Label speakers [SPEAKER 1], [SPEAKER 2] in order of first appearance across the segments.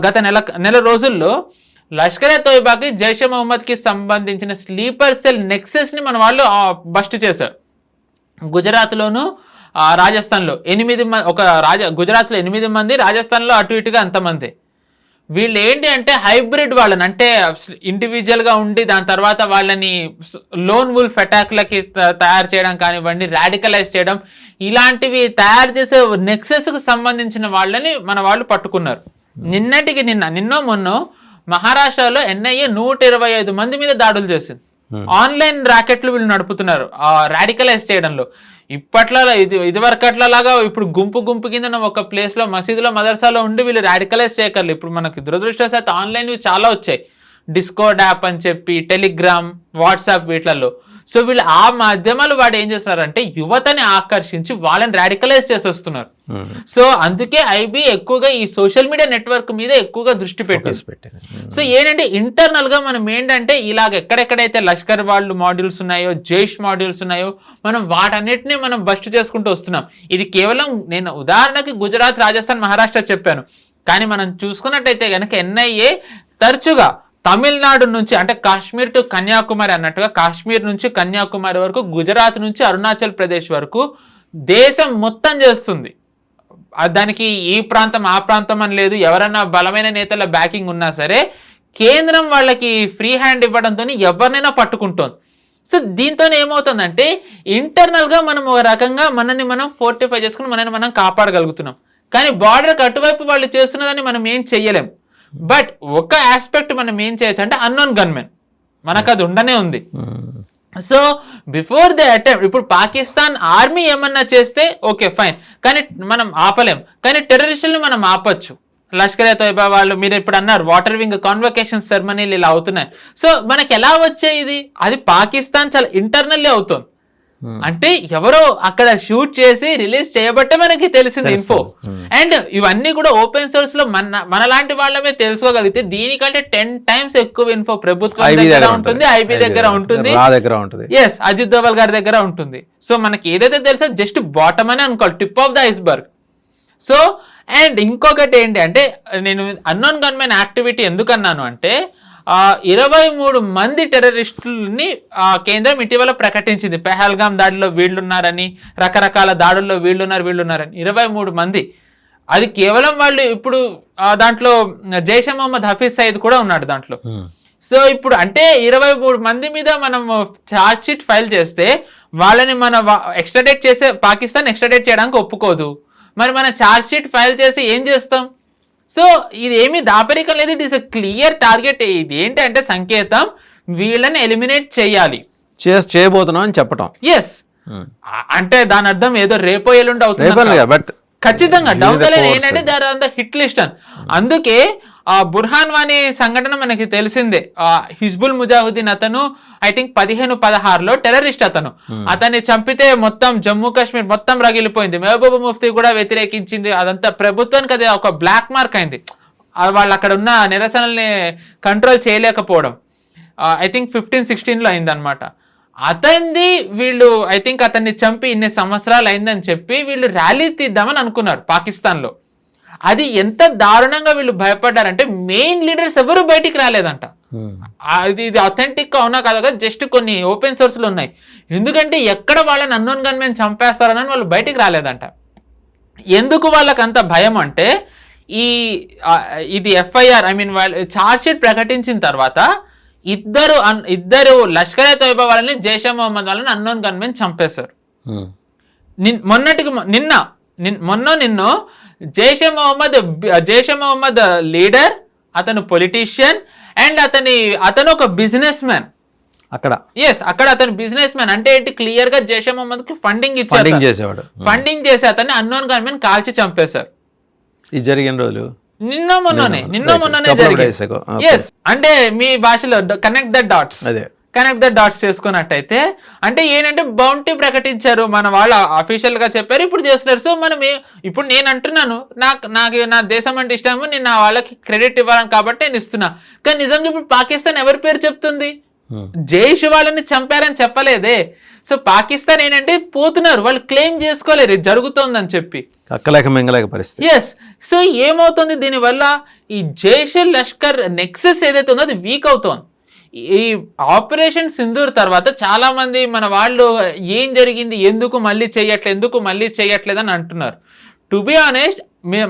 [SPEAKER 1] గత నెల రోజుల్లో లష్కర్ ఎ తోయిబాకి జైషే మొహమ్మద్కి సంబంధించిన స్లీపర్ సెల్ నెక్సెస్ని మన వాళ్ళు బస్ట్ చేశారు. గుజరాత్లోను రాజస్థాన్లో 8 మంది, గుజరాత్లో 8 మంది, రాజస్థాన్లో అటు ఇటుగా అంతమంది. వీళ్ళు ఏంటి అంటే హైబ్రిడ్ వాళ్ళని, అంటే ఇండివిజువల్గా ఉండి దాని తర్వాత వాళ్ళని లోన్ వుల్ఫ్ అటాక్లకి తయారు చేయడం కానివ్వండి, రాడికలైజ్ చేయడం, ఇలాంటివి తయారు చేసే నెక్సెస్కి సంబంధించిన వాళ్ళని మన వాళ్ళు పట్టుకున్నారు. నిన్నో మొన్నో మహారాష్ట్రలో ఎన్ఐఏ 125 మంది మీద దాడులు చేసింది. ఆన్లైన్ ర్యాకెట్లు వీళ్ళు నడుపుతున్నారు రాడికలైజ్ చేయడంలో. ఇదివరకట్లాగా ఇప్పుడు గుంపు కింద ఒక ప్లేస్ లో మసీదులో మదర్సాలో ఉండి వీళ్ళు రాడికలైజ్ చేయగలరు. ఇప్పుడు మనకి దురదృష్టవశాత్తు ఆన్లైన్ చాలా వచ్చాయి, డిస్కోడ్ యాప్ అని చెప్పి, టెలిగ్రామ్, వాట్సాప్, వీటిలలో. సో వీళ్ళు ఆ మాధ్యమాలు వాడు ఏం చేస్తున్నారంటే యువతని ఆకర్షించి వాళ్ళని రాడికలైజ్ చేసేస్తున్నారు. సో అందుకే ఐబీ ఎక్కువగా ఈ సోషల్ మీడియా నెట్వర్క్ మీద ఎక్కువగా దృష్టి పెట్టింది. సో ఏంటంటే ఇంటర్నల్ గా మనం ఏంటంటే ఇలాగ ఎక్కడెక్కడైతే లష్కర్ వాళ్ళు మాడ్యూల్స్ ఉన్నాయో, జైష్ మాడ్యూల్స్ ఉన్నాయో, మనం వాటన్నిటిని మనం బస్ట్ చేసుకుంటూ వస్తున్నాం. ఇది కేవలం నేను ఉదాహరణకి గుజరాత్, రాజస్థాన్, మహారాష్ట్ర చెప్పాను. కానీ మనం చూసుకున్నట్టయితే కనుక ఎన్ఐఏ తరచుగా తమిళనాడు నుంచి, అంటే కాశ్మీర్ టు కన్యాకుమారి అన్నట్టుగా, కాశ్మీర్ నుంచి కన్యాకుమారి వరకు, గుజరాత్ నుంచి అరుణాచల్ ప్రదేశ్ వరకు దేశం మొత్తం చేస్తుంది. దానికి ఈ ప్రాంతం ఆ ప్రాంతం అని లేదు. ఎవరన్నా బలమైన నేతల బ్యాకింగ్ ఉన్నా సరే కేంద్రం వాళ్ళకి ఫ్రీ హ్యాండ్ ఇవ్వడంతో ఎవరినైనా పట్టుకుంటోంది. సో దీంతో ఏమవుతుందంటే ఇంటర్నల్గా మనం ఒక రకంగా మనల్ని మనం ఫోర్టిఫై చేసుకుని మనల్ని మనం కాపాడగలుగుతున్నాం. కానీ బార్డర్కి అటువైపు వాళ్ళు చేస్తున్నదని మనం ఏం చెయ్యలేం. బట్ ఒక ఆస్పెక్ట్ మనం ఏం చేయొచ్చు అంటే అన్నోన్ గన్మెన్, మనకు అది ఉండనే ఉంది. సో బిఫోర్ ద అటెంప్ట్, ఇప్పుడు పాకిస్తాన్ ఆర్మీ ఏమన్నా చేస్తే ఓకే ఫైన్, కానీ మనం ఆపలేం. కానీ టెర్రరిస్టులను మనం ఆపచ్చు. లష్కర్ ఎ తోయిబా వాళ్ళు, మీరు ఇప్పుడు అన్నారు వాటర్ వింగ్ కాన్వకేషన్ సెరమనీలు ఇలా అవుతున్నాయి. సో మనకి ఎలా వచ్చే ఇది, అది పాకిస్తాన్ చాలా ఇంటర్నల్లీ అవుతుంది. అంటే ఎవరో అక్కడ షూట్ చేసి రిలీజ్ చేయబట్టే మనకి తెలిసింది ఇన్ఫో. అండ్ ఇవన్నీ కూడా ఓపెన్ సోర్స్ లో మనలాంటి వాళ్ళమే తెలుసుకోగలిగితే దీనికంటే 10 times ఎక్కువ ఇన్ఫో ప్రభుత్వం దగ్గర ఉంటుంది, ఐబీ దగ్గర ఉంటుంది, ఎస్ అజిత్ దోవల్ గారి దగ్గర ఉంటుంది. సో మనకి ఏదైతే తెలుసో జస్ట్ బాటమ్ అని అనుకోవాలి, tip of the iceberg. So and ఇంకొకటి ఏంటి అంటే, నేను అన్నోన్ గన్మెన్ యాక్టివిటీ ఎందుకన్నాను అంటే 23 మంది టెర్రరిస్టులని కేంద్రం ఇటీవల ప్రకటించింది. పెహల్గాం దాడిలో వీళ్ళున్నారని, రకరకాల దాడుల్లో వీళ్ళున్నారని 23 మంది. అది కేవలం వాళ్ళు ఇప్పుడు దాంట్లో జైషే మొహమ్మద్ హఫీజ్ సయీద్ కూడా ఉన్నాడు దాంట్లో. సో ఇప్పుడు అంటే 23 మంది మీద మనం ఛార్జ్ షీట్ ఫైల్ చేస్తే వాళ్ళని మన ఎక్స్ట్రాడేట్ చేసే, పాకిస్తాన్ ఎక్స్ట్రాడేట్ చేయడానికి ఒప్పుకోదు. మరి మనం ఛార్జ్ షీట్ ఫైల్ చేసి ఏం చేస్తాం? సో ఇది ఏమీ దాపరికం లేదు, it is a clear target. ఇది ఏంటంటే సంకేతం, వీళ్ళని ఎలిమినేట్ చేయాలి,
[SPEAKER 2] చేయబోతున్నాం అని చెప్పటం.
[SPEAKER 1] ఎస్, అంటే దాని అర్థం ఏదో రేపో ఎల్లుండి అవుతుంది, బట్ ఖచ్చితంగా డౌన్ ద లైన్ ఏంటంటే they are on the hit list అని. అందుకే బుర్హాన్ వానీ సంఘటన మనకి తెలిసిందే. హిజ్బుల్ ముజాహిదీన్ అతను ఐ థింక్ 15-16లో టెర్రరిస్ట్ అతన్ని చంపితే మొత్తం జమ్మూ కాశ్మీర్ మొత్తం రగిలిపోయింది. మెహబూబా ముఫ్తీ కూడా వ్యతిరేకించింది. అదంతా ప్రభుత్వానికి అది ఒక బ్లాక్ మార్క్ అయింది. వాళ్ళు అక్కడ ఉన్న నిరసనల్ని కంట్రోల్ చేయలేకపోవడం ఐ థింక్ 15-16లో అయిందనమాట. అతన్ని వీళ్ళు ఐ థింక్ అతన్ని చంపి ఇన్ని సంవత్సరాలు అయిందని చెప్పి వీళ్ళు ర్యాలీ తీద్దామని అనుకున్నారు పాకిస్తాన్లో. అది ఎంత దారుణంగా వీళ్ళు భయపడ్డారంటే మెయిన్ లీడర్స్ ఎవరు బయటికి రాలేదంట. ఇది అథెంటిక్ అవునా కదా, జస్ట్ కొన్ని ఓపెన్ సోర్స్లు ఉన్నాయి. ఎందుకంటే ఎక్కడ వాళ్ళని అన్నోన్ గన్మెన్ చంపేస్తారని వాళ్ళు బయటికి రాలేదంట. ఎందుకు వాళ్ళకి అంత భయం అంటే ఇది ఎఫ్ఐఆర్ ఐ మీన్ వాళ్ళు ఛార్జ్ షీట్ ప్రకటించిన తర్వాత ఇద్దరు లష్కర్ ఎ తోయిబా వాళ్ళని, జైషే మొహమ్మద్ వాళ్ళని అన్నోన్ గన్మెన్ చంపేశారు. నిన్నో జైషే మొహమ్మద్ లీడర్, అతను పొలిటీషియన్ అండ్ అతను ఒక బిజినెస్ మ్యాన్
[SPEAKER 2] అక్కడ.
[SPEAKER 1] ఎస్, అక్కడ అతను బిజినెస్ మ్యాన్ అంటే ఏంటి, క్లియర్ గా జైషే మొహమ్మద్ కి ఫండింగ్ ఇచ్చారు. ఫండింగ్ చేసి అతన్ని అన్నోన్ గన్మెన్ కాల్చి చంపేశారు.
[SPEAKER 2] ఇది జరిగిన రోజులు
[SPEAKER 1] నిన్న మొన్ననే జరిగింది. ఎస్, అంటే మీ భాషలో కనెక్ట్ ద డాట్స్ చేసుకున్నట్టయితే అంటే ఏంటంటే బౌంటీ ప్రకటించారు, మన వాళ్ళు అఫీషియల్ గా చెప్పారు, ఇప్పుడు చేస్తున్నారు. సో మనం ఇప్పుడు నేను అంటున్నాను నాకు నా దేశం అంటే ఇష్టము, నేను నా వాళ్ళకి క్రెడిట్ ఇవ్వాలని కాబట్టి నేను ఇస్తున్నా. కానీ నిజంగా ఇప్పుడు పాకిస్తాన్ ఎవరి పేరు చెప్తుంది? జైష్ వాళ్ళని చంపారని చెప్పలేదే. సో పాకిస్తాన్ ఏంటంటే పోతున్నారు, వాళ్ళు క్లెయిమ్ చేసుకోలేరు ఇది జరుగుతోందని చెప్పి.
[SPEAKER 2] అక్కలేక మింగలేక పరిస్థితి.
[SPEAKER 1] ఎస్. సో ఏమవుతుంది దీనివల్ల, ఈ జైష్ లష్కర్ నెక్సెస్ ఏదైతే ఉందో అది వీక్ అవుతోంది. ఈ ఆపరేషన్ సింధూర్ తర్వాత చాలా మంది మన వాళ్ళు ఏం జరిగింది, ఎందుకు మళ్ళీ చేయట్లేదు అని అంటున్నారు. టు బి ఆనెస్ట్,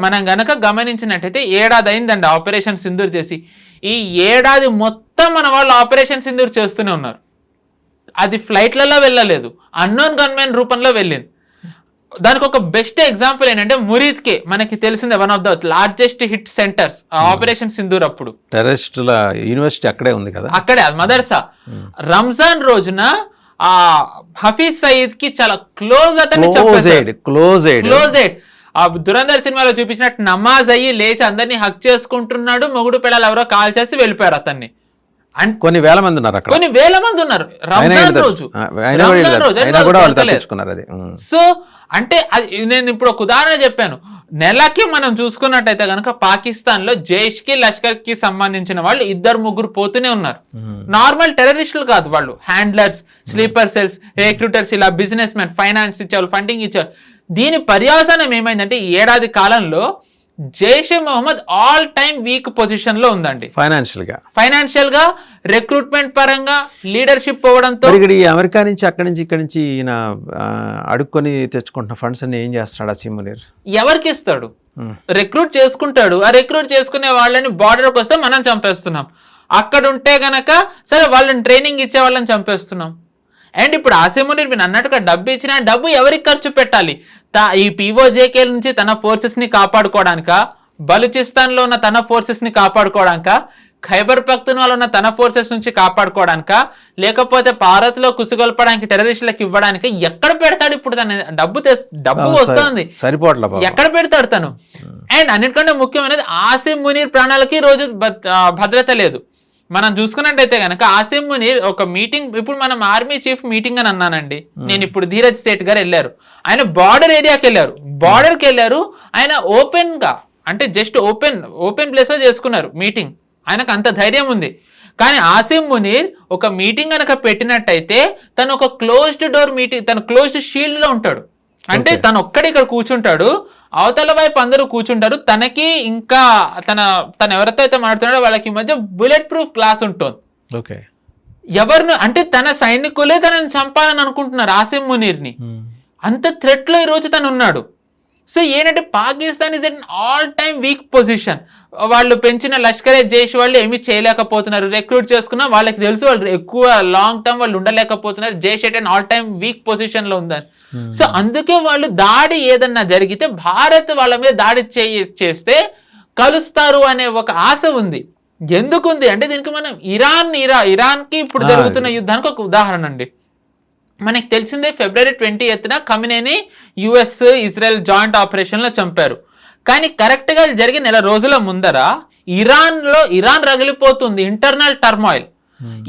[SPEAKER 1] మనం గనక గమనించినట్టయితే ఏడాది అయిందండి ఆపరేషన్ సింధూర్ చేసి. ఈ ఏడాది మొత్తం మన వాళ్ళు ఆపరేషన్ సింధూర్ చేస్తూనే ఉన్నారు. అది ఫ్లైట్లలో వెళ్ళలేదు, అన్నోన్ గన్మెన్ రూపంలో వెళ్ళింది. దానికి ఒక బెస్ట్ ఎగ్జాంపుల్ ఏంటంటే మురీద్కే, మనకి తెలిసిందే, one of the largest hit centres operation Sindoor. అప్పుడు
[SPEAKER 2] టెర్రరిస్టుల యూనివర్సిటీ అక్కడే ఉంది కదా,
[SPEAKER 1] అక్కడే మదర్సా. రంజాన్ రోజున ఆ హఫీజ్ సయీద్ కి చాలా క్లోజ్ అతన్ని క్లోజ్ ఎయిడ్. ఆ దురంధర్ సినిమాలో చూపించినట్టు నమాజ్ అయ్యి లేచి అందరినీ హక్ చేసుకుంటున్నాడు, మొగుడు పిల్లలు ఎవరో కాల్ చేసి వెళ్ళిపోయారు అతన్ని.
[SPEAKER 2] కొన్ని వేల మంది ఉన్నారు అక్కడ,
[SPEAKER 1] కొన్ని వేల మంది ఉన్నారు రంజాన్ రోజు. సో అంటే నేను ఇప్పుడు ఒక ఉదాహరణ చెప్పాను. నెలకి మనం చూసుకున్నట్టయితే కనుక పాకిస్తాన్ లో జైష్ కి లష్కర్ కి సంబంధించిన వాళ్ళు 2-3 పోతూనే ఉన్నారు. నార్మల్ టెర్రరిస్టులు కాదు వాళ్ళు, హ్యాండ్లర్స్, స్లీపర్ సెల్స్, రిక్రూటర్స్, ఇలా బిజినెస్ మెన్, ఫైనాన్స్ ఇచ్చారు, ఫండింగ్ ఇచ్చారు. దీని పర్యవసానం ఏమైందంటే ఈ ఏడాది కాలంలో Jaish Mohammed all time weak position లో ఉందండి. ఫైనాన్షియల్ గా రిక్రూట్మెంట్ పరంగా లీడర్షిప్ పోవడంతో.
[SPEAKER 2] అమెరికా నుంచి అక్కడి నుంచి ఇక్కడి నుంచి ఈయన అడుక్కొని తెచ్చుకుంటున్న ఫండ్స్ అన్ని ఏం చేస్తాడు అసీం మునీర్?
[SPEAKER 1] ఎవరికి ఇస్తాడు? రిక్రూట్ చేసుకుంటాడు. ఆ రిక్రూట్ చేసుకునే వాళ్ళని బార్డర్కి వస్తే మనం చంపేస్తున్నాం, అక్కడ ఉంటే గనక సరే వాళ్ళని ట్రైనింగ్ ఇచ్చే వాళ్ళని చంపేస్తున్నాం. అండ్ ఇప్పుడు ఆసిమ్ మునీర్ మీరు అన్నట్టుగా డబ్బు ఇచ్చిన డబ్బు ఎవరికి ఖర్చు పెట్టాలి? ఈ పీఓజేకే నుంచి తన ఫోర్సెస్ ని కాపాడుకోవడానిక, బలూచిస్తాన్ లో ఉన్న తన ఫోర్సెస్ ని కాపాడుకోవడానిక, ఖైబర్ పఖ్తూన్వాలో ఉన్న తన ఫోర్సెస్ నుంచి కాపాడుకోవడానిక, లేకపోతే భారత్ లో కుసుగొల్పడానికి టెర్రరిస్టులకు ఇవ్వడానికి ఎక్కడ పెడతాడు? ఇప్పుడు తన డబ్బు వస్తుంది, ఎక్కడ పెడతాడు తను? అండ్ అన్నిటికంటే ముఖ్యమైనది ఆసిమ్ మునీర్ ప్రాణాలకి రోజు భద్రత లేదు. మనం చూసుకున్నట్టయితే కనుక ఆసిమ్ మునీర్ ఒక మీటింగ్, ఇప్పుడు మనం ఆర్మీ చీఫ్ మీటింగ్ అని అన్నానండి నేను, ఇప్పుడు ధీరజ్ సేఠ్ గారు వెళ్ళారు, ఆయన బార్డర్ ఏరియాకి వెళ్ళారు, బార్డర్కి వెళ్ళారు. ఆయన ఓపెన్ గా అంటే జస్ట్ ఓపెన్ ప్లేస్ లో చేసుకున్నారు మీటింగ్, ఆయనకు అంత ధైర్యం ఉంది. కానీ ఆసిమ్ మునీర్ ఒక మీటింగ్ కనుక పెట్టినట్టయితే తను ఒక క్లోజ్డ్ డోర్ మీటింగ్, తను క్లోజ్డ్ షీల్డ్ లో ఉంటాడు. అంటే తను ఒక్కడే ఇక్కడ కూర్చుంటాడు, అవతల వైపు అందరూ కూర్చుంటారు, తనకి ఇంకా తను ఎవరితో అయితే మాట్లాడుతున్నాడో వాళ్ళకి మధ్య బుల్లెట్ ప్రూఫ్ గ్లాస్ ఉంటుంది. ఎవరిని అంటే తన సైనికులే తనని చంపాలని అనుకుంటున్నారు ఆసిమ్ మునీర్ని, అంత థ్రెట్ లో ఈ రోజు తను ఉన్నాడు. సో ఏంటంటే Pakistan is an all time weak position. వాళ్ళు పెంచిన లష్కరే జైష్ వాళ్ళు ఏమీ చేయలేకపోతున్నారు, రిక్రూట్ చేసుకున్నా వాళ్ళకి తెలుసు వాళ్ళు ఎక్కువ లాంగ్ టర్మ్ వాళ్ళు ఉండలేకపోతున్నారు, Jaish at all time weak position లో ఉందని. సో అందుకే వాళ్ళు దాడి ఏదన్నా జరిగితే భారత్ వాళ్ళ మీద దాడి చేస్తే కలుస్తారు అనే ఒక ఆశ ఉంది. ఎందుకుంది అంటే దీనికి మనం ఇరాన్ కి ఇప్పుడు జరుగుతున్న యుద్ధానికి ఒక ఉదాహరణ అండి. మనకి తెలిసిందే ఫిబ్రవరి 20న ఖమీనీని యుఎస్ ఇజ్రాయెల్ జాయింట్ ఆపరేషన్ లో చంపారు. కానీ కరెక్ట్ గా జరిగిన నెల రోజుల ముందర ఇరాన్ రగిలిపోతుంది, ఇంటర్నల్ టర్మాయిల్.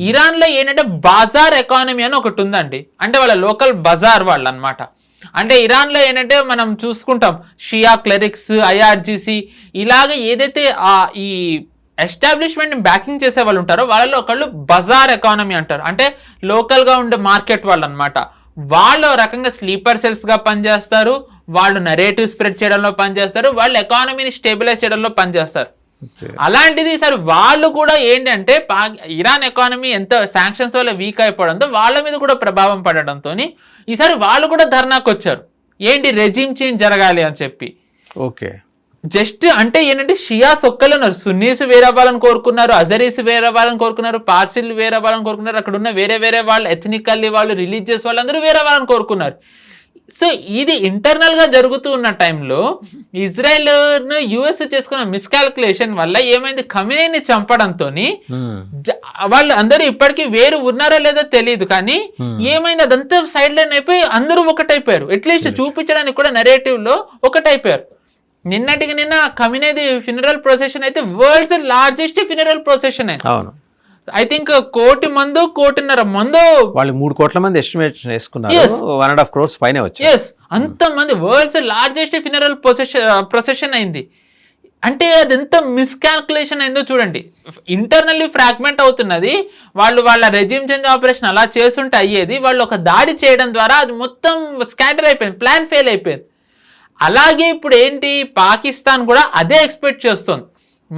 [SPEAKER 1] ఇరాన్ లో ఏంటంటే బజార్ ఎకానమీ అని ఒకటి ఉందండి, అంటే వాళ్ళ లోకల్ బజార్ వాళ్ళు అనమాట. అంటే ఇరాన్ లో ఏంటంటే మనం చూసుకుంటాం షియా క్లెరిక్స్, ఐఆర్జీసీ ఇలాగ ఏదైతే ఈ ఎస్టాబ్లిష్మెంట్ బ్యాకింగ్ చేసే వాళ్ళు ఉంటారో వాళ్ళలో ఒకళ్ళు బజార్ ఎకానమీ అంటారు. అంటే లోకల్ గా ఉండే మార్కెట్ వాళ్ళు అనమాట. వాళ్ళు రకంగా స్లీపర్ సెల్స్ గా పనిచేస్తారు, వాళ్ళు నరేటివ్ స్ప్రెడ్ చేయడంలో పనిచేస్తారు, వాళ్ళు ఎకానమీని స్టేబిలైజ్ చేయడంలో పనిచేస్తారు. అలాంటిది సార్ వాళ్ళు కూడా ఏంటంటే ఇరాన్ ఎకానమీ ఎంత శాంక్షన్స్ వల్ల వీక్ అయిపోవడంతో వాళ్ళ మీద కూడా ప్రభావం పడడంతో ఈసారి వాళ్ళు కూడా ధర్నాకు వచ్చారు, ఏంటి రెజిమ్ చేంజ్ జరగాలి అని చెప్పి. జస్ట్ అంటే ఏంటంటే షియాస్ ఒక్కళ్ళు ఉన్నారు, సున్నీస్ వేరవ్వాలని కోరుకున్నారు, అజరీస్ వేరవ్వాలని కోరుకున్నారు, పార్సిల్ వేరవ్వాలని కోరుకున్నారు, అక్కడ ఉన్న వేరే వాళ్ళు ఎథనికల్లీ వాళ్ళు, రిలీజియస్ వాళ్ళు అందరూ వేరవ్వాలని కోరుకున్నారు. సో ఇది ఇంటర్నల్ గా జరుగుతూ ఉన్న టైంలో ఇజ్రాయెల్ యుఎస్ చేసుకున్న మిస్కాల్కులేషన్ వల్ల ఏమైంది, ఖమీనీని చంపడంతో వాళ్ళు అందరూ ఇప్పటికీ వేరు ఉన్నారో లేదో తెలియదు, కానీ ఏమైంది అదంతా సైడ్ లైన్ అయిపోయి అందరూ ఒకటైపోయారు. అట్లీస్ట్ చూపించడానికి కూడా నెరేటివ్ లో ఒకటైపోయారు. నిన్నటికి నిన్న ఖమీనీది ఫ్యూనరల్ ప్రొసెషన్ అయితే వరల్డ్స్ లార్జెస్ట్ ఫ్యూనరల్ ప్రొసెషన్ అయింది. ఐ థింక్ 1 కోటి మందో 1.5 మందో,
[SPEAKER 2] వాళ్ళు 3 కోట్ల మంది ఎస్టిమేట్ చేసుకున్నారు, 1.5 crores పైనే వచ్చారు.
[SPEAKER 1] అంత మంది, వరల్డ్స్ లార్జెస్ట్ ఫ్యూనరల్ ప్రొసెషన్ అయింది. అంటే అది ఎంత మిస్కాల్కులేషన్ అయిందో చూడండి. ఇంటర్నల్లీ ఫ్రాగ్మెంట్ అవుతున్నది. వాళ్ళు వాళ్ళ రెజ్యూమ్ చేంజ్ ఆపరేషన్ అలా చేస్తుంటే అయ్యేది, వాళ్ళు ఒక దాడి చేయడం ద్వారా అది మొత్తం స్కాటర్ అయిపోయింది, ప్లాన్ ఫెయిల్ అయిపోయింది. అలాగే ఇప్పుడు ఏంటి, పాకిస్తాన్ కూడా అదే ఎక్స్పెక్ట్ చేస్తుంది.